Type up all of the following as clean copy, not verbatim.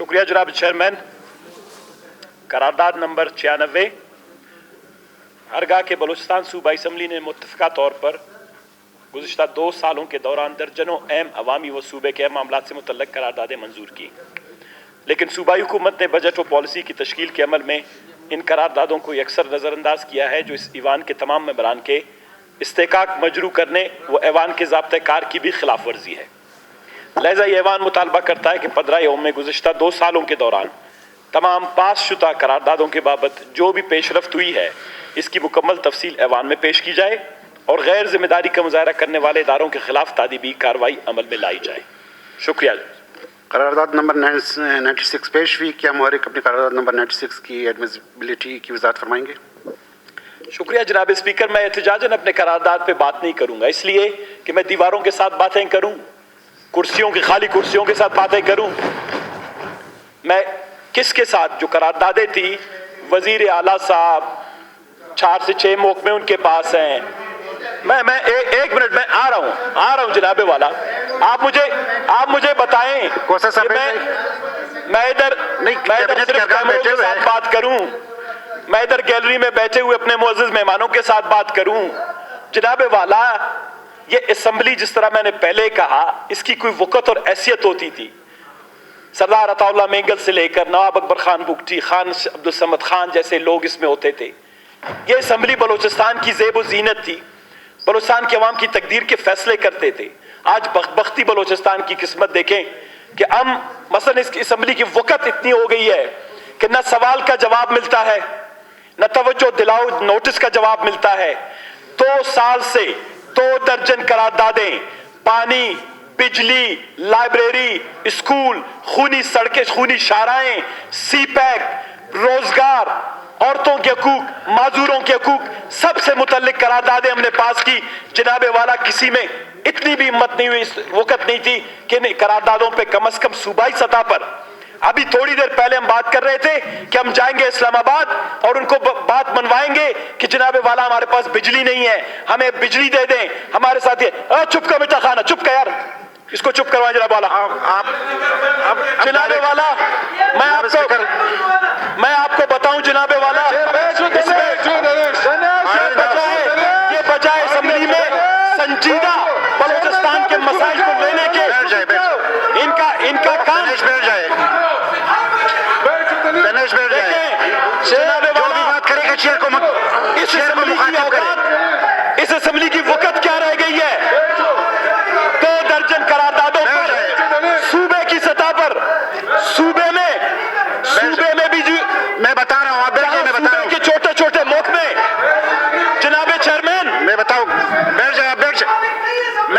शुक्रिया जनाब chairman. करारदाद number 96 हरगाह के बलूचिस्तान सूबा असम्बली ने मुत्तफ़िक़ा तौर पर गुज़िश्ता 2 सालों के दौरान दर्जनों अहम अवामी व सूबे के अहम मामलात से मुतल्लिक़ करारदादें मंजूर की, लेकिन सूबाई हुकूमत ने बजट व पॉलिसी की तश्कील के अमल में इन करारदादों को अक्सर नज़रअंदाज किया है, जो इस ईवान के तमाम मेंबरान के इस्तेकाक मजरू करने व ऐवान के ज़ाब्ते कार की भी खिलाफ वर्जी है। लिहाजा ये ऐवान मुतालबा करता है कि 15 यौम में गुज़िश्ता 2 सालों के दौरान तमाम पास शुदा करारदादों के बाबत जो भी पेशरफ्त हुई है, इसकी मुकम्मल तफसील ऐवान में पेश की जाए और गैर जिम्मेदारी का मुजाहरा करने वाले इदारों के खिलाफ तादीबी कार्रवाई अमल में लाई जाए। शुक्रिया। करारदाद नंबर 96 पेश हुई। क्या मुहर्रिक अपनी करारदाद नंबर 96 की एडमिसिबिलिटी की वज़ाहत फरमाएंगे? शुक्रिया जनाब स्पीकर। मैं एहतजाजन अपने करारदाद पे बात नहीं करूंगा, इसलिए कि मैं दीवारों के साथ बातें करूं, कुर्सियों की खाली कुर्सियों के साथ बातें करूं। मैं किसके साथ जो करारदादें थी, वजीर आला साहब 4 से 6 महकमे उनके पास हैं। मैं एक मिनट में आ रहा हूं जनाबे वाला। आप मुझे बताएं मैं इधर कैमरों के साथ बात करूं, मैं इधर गैलरी में बैठे हुए अपने मुअज़्ज़िज़ मेहमानों के साथ बात करूं। जनाबे वाला, ये असेंबली जिस तरह मैंने पहले कहा, इसकी कोई वक़्त और हैसियत होती थी। सरदार अताउल्लाह मेंगल से लेकर नवाब अकबर खान बुगटी, खान अब्दुल समद खान जैसे लोग इसमें होते थे। ये असेंबली बलूचिस्तान की ज़ेब व ज़ीनत थी, बलूचिस्तान के अवाम की तकदीर के फैसले करते थे। आज बख्ती बलूचिस्तान की किस्मत देखें कि हम मसलन इस असेंबली की वक़्त इतनी हो गई है कि न सवाल का जवाब मिलता है, न तवज्जो दिलाओ नोटिस का जवाब मिलता है। 2 साल से 2 दर्जन करारदादें, पानी, बिजली, लाइब्रेरी, स्कूल, खूनी सड़कें, खूनी शाहराएं, सी पैक, रोजगार, औरतों के हकूक, माजूरों के हकूक, सबसे मुतल्लिक करारदादें हमने पास की। जनाबे वाला, किसी में इतनी भी हिम्मत नहीं हुई, इस वक्त नहीं थी कि करारदादों पे कम से कम सूबाई सतह पर। अभी थोड़ी देर पहले हम बात कर रहे थे कि हम जाएंगे इस्लामाबाद और उनको बात मनवाएंगे कि जनाबे वाला हमारे पास बिजली नहीं है, हमें बिजली दे दें। हमारे साथ ये चुप का बेटा खाना, चुप का यार, इसको चुप करवाएं जनाब वाला। जनाबे वाला, मैं आपको बताऊं जनाबे वाला, ये बजाय असेंबली में संजीदा बलूचिस्तान के मसाइल को लेने के इनका काम इस असेंबली की वक़्त क्या रह गई है? 2 दर्जन करारदादों पर सूबे की सतह पर, सूबे में भी मैं बता रहा हूं, आप मैं बता रहा हूं कि छोटे महकमे, जनाबे चेयरमैन, मैं बताऊं,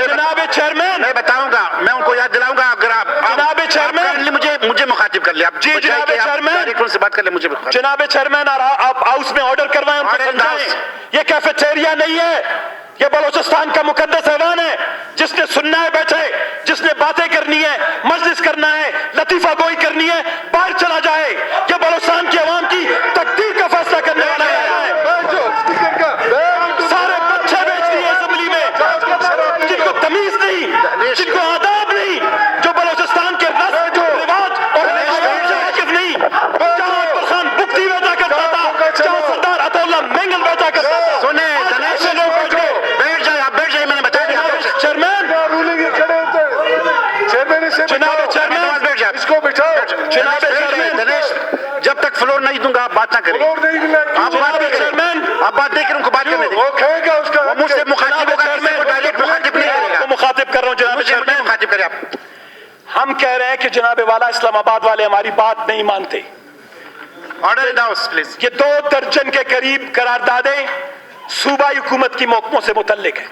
जनाबे चेयरमैन, मैं बताऊंगा, मैं उनको याद दिलाऊंगा। अगर आप जनाबे चेयरमैन मुझे मुखातिब कर ले आप। जी जनाबे चेयरमैन से बात कर ले, मुझे जनाबे चेयरमैन, आप हाउस में ऑर्डर करवाएं, उनको समझाएं। ये कैफेटेरिया नहीं है, ये बलूचिस्तान का मुकद्दस ऐवान है। जिसने सुनना है बैठे, जिसने बातें करनी है, मजलिस करना है, लतीफा गोई करनी है, बाहर चला जाए। ये बलूचिस्तान की अवाम की तकदीर का फैसला करने वाला है। सारे बच्चे बेच दिए असेंबली में, जिनको तमीज नहीं, जिनको आदाब नहीं, जो बलूचिस्तान के रस्म, रिवाज और वाकिफ नहीं। जहां अकबर खान बुगटी बैठा करता था, जहां सरदार अताउल्लाह मेंगल बैठा करता था। सुने ऐसे लोग बैठ जाए, आप बैठ जाइए, मैंने बता दिया। चेयरमैन, जनाब चेयरमैन, बैठ जाए, इसको बिठाओ। जनाब चेयरमैन, जब तक फ्लोर नहीं दूंगा आप बात ना करें। आप बात नहीं करें, आप बात नहीं करें, उनको बात करने दें। वो कहेगा उसका, वो मुझसे मुखातिब होगा, किसी को डायरेक्ट मुखातिब नहीं करेगा। तो मुखातिब कर रहा हूं जनाब चेयरमैन, मुखातिब करें आप। हम कह रहे हैं कि जनाबे वाला, इस्लामाबाद वाले हमारी बात नहीं मानते। Order in the house please. ये 2 दर्जन के करीब करारदादें सूबाई हुकूमत की महकमों से मुतल्लिक है।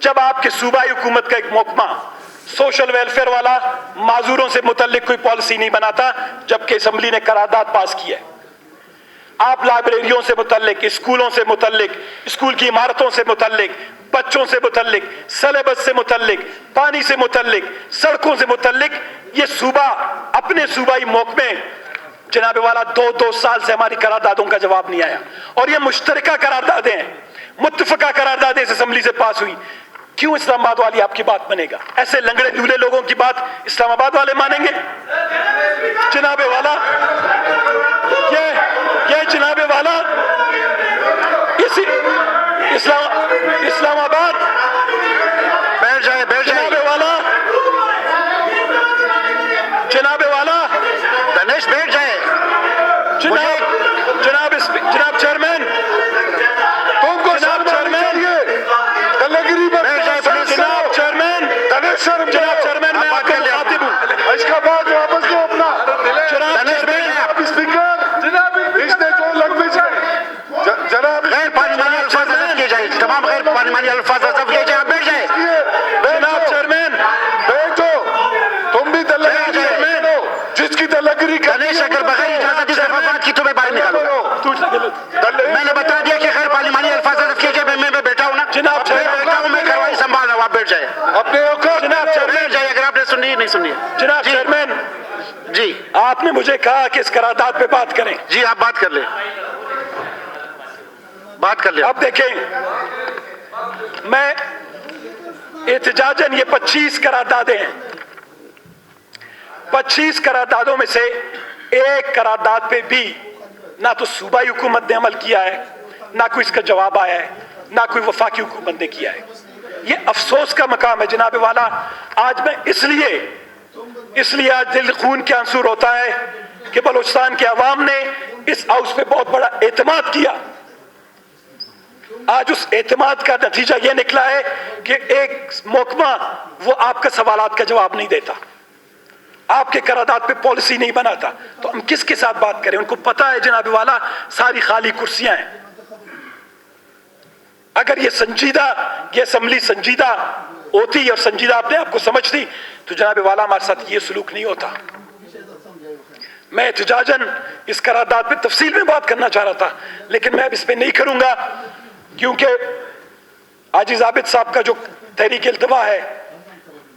जब आपके सूबाई हुकूमत का एक महकमा सोशल वेलफेयर वाला माजूरों से मुतल्लिक कोई पॉलिसी नहीं बनाता, जबकि असेंबली ने करारदाद पास की है। आप लाइब्रेरियों से मुतल्लिक, स्कूलों से मुतल्लिक, स्कूल की इमारतों से मुतल्लिक, बच्चों से मुतल्लिक, सिलेबस से मुतल्लिक, पानी से मुतल्लिक, सड़कों से मुतल्लिक, ये सूबा अपने सूबाई महकमे जनाबे वाला 2 साल से हमारी करारदादों का जवाब नहीं आया। और ये मुश्तरका करारदादें हैं, मुत्तफका करारदादें इस असेंबली से पास हुई। क्यों इस्लामाबाद वाली आपकी बात बनेगा? ऐसे लंगड़े लूले लोगों की बात इस्लामाबाद वाले मानेंगे? जनाब वाला, ये जनाब वाला इसी इस्लामाबाद, बैठ जाए जनाब वाला, जनाब वाला, गणेश बैठ जाए। जनाब चेयरमैन, तुमको जनाब चेयरमैन, दलगिरी में बैठ जाए। जनाब चेयरमैन, जनाब चेयरमैन, मैं आपका मुखातिब हूँ। इसका बाद वापस लो अपना। जनाब चेयरमैन, स्पीकर, इसने जो लैंग्वेज जनाब गैर पार्लिमानी अल्फाज हज़फ किए जाए, तमाम गैर पार्लिमानी अल्फाज हज़फ किए जाए। आप बैठ जाए। जनाब चेयरमैन, बैठो, तुम भी दलगिरी चेयरमैन हो, जिसकी दलगिरी गणेश, अगर बगैर इजाजत इस दफा बात की तो मैं बाहर निकालूंगा। मैंने बता दिया कि गैर पार्लिमानी अल्फाज हज़फ किए जाए। मैं बैठा हूँ ना, जनाब चेयरमैन, बैठा हूँ, मैं कार्रवाई संभाल रहा हूँ। आप बैठ जाए। अपने औकात जनाब बैठ जाए। अगर आपने सुनी है नहीं सुनी है। जनाब चेयरमैन, जी आपने मुझे कहा कि इस करारदाद पे बात करें। जी, आप बात कर ले, बात कर ले। अब देखें, मैं एहतजाजन ये 25 करारदादें हैं। 25 करारदादों में से एक करारदाद पे भी ना तो सूबाई हुकूमत ने अमल किया है, ना कोई इसका जवाब आया है, ना कोई वफाकी हुकूमत ने किया है। ये अफसोस का मकाम है जनाब वाला। आज मैं इसलिए आज दिल खून के आंसू रोता है कि बलूचिस्तान के अवाम ने इस हाउस पे बहुत बड़ा एतमाद किया। आज उस एतमाद का नतीजा यह निकला है कि एक महकमा वो आपके सवालात का जवाब नहीं देता, आपके करारदाद पे पॉलिसी नहीं बनाता, तो हम किसके साथ बात करें? उनको पता है जनाब वाला सारी खाली कुर्सियां हैं। अगर ये असेंबली संजीदा होती और संजीदा अपने आप को समझती तो जनाब वाला हमारे साथ ये सलूक नहीं होता। मैं एहतजाजन इस करारदाद पे तफसील में बात करना चाह रहा था, लेकिन मैं अब इस पे नहीं करूंगा क्योंकि आजिज आबिद साहब का जो तहरीक इल्तवा है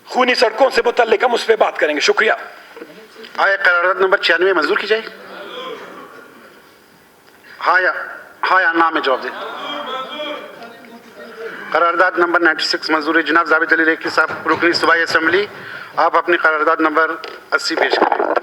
खूनी सड़कों से मुतल्लिक, हम उस पर बात करेंगे। शुक्रिया। आया करारदाद नंबर 96 मंजूर की जाए। हाँ या ना में जवाब दें। करारदाद नंबर 96 मंजूर है। जनाब जावेद अली रेकी साहब, रुकनी सूबाई असेंबली, आप अपनी करारदाद नंबर 80 पेश करें।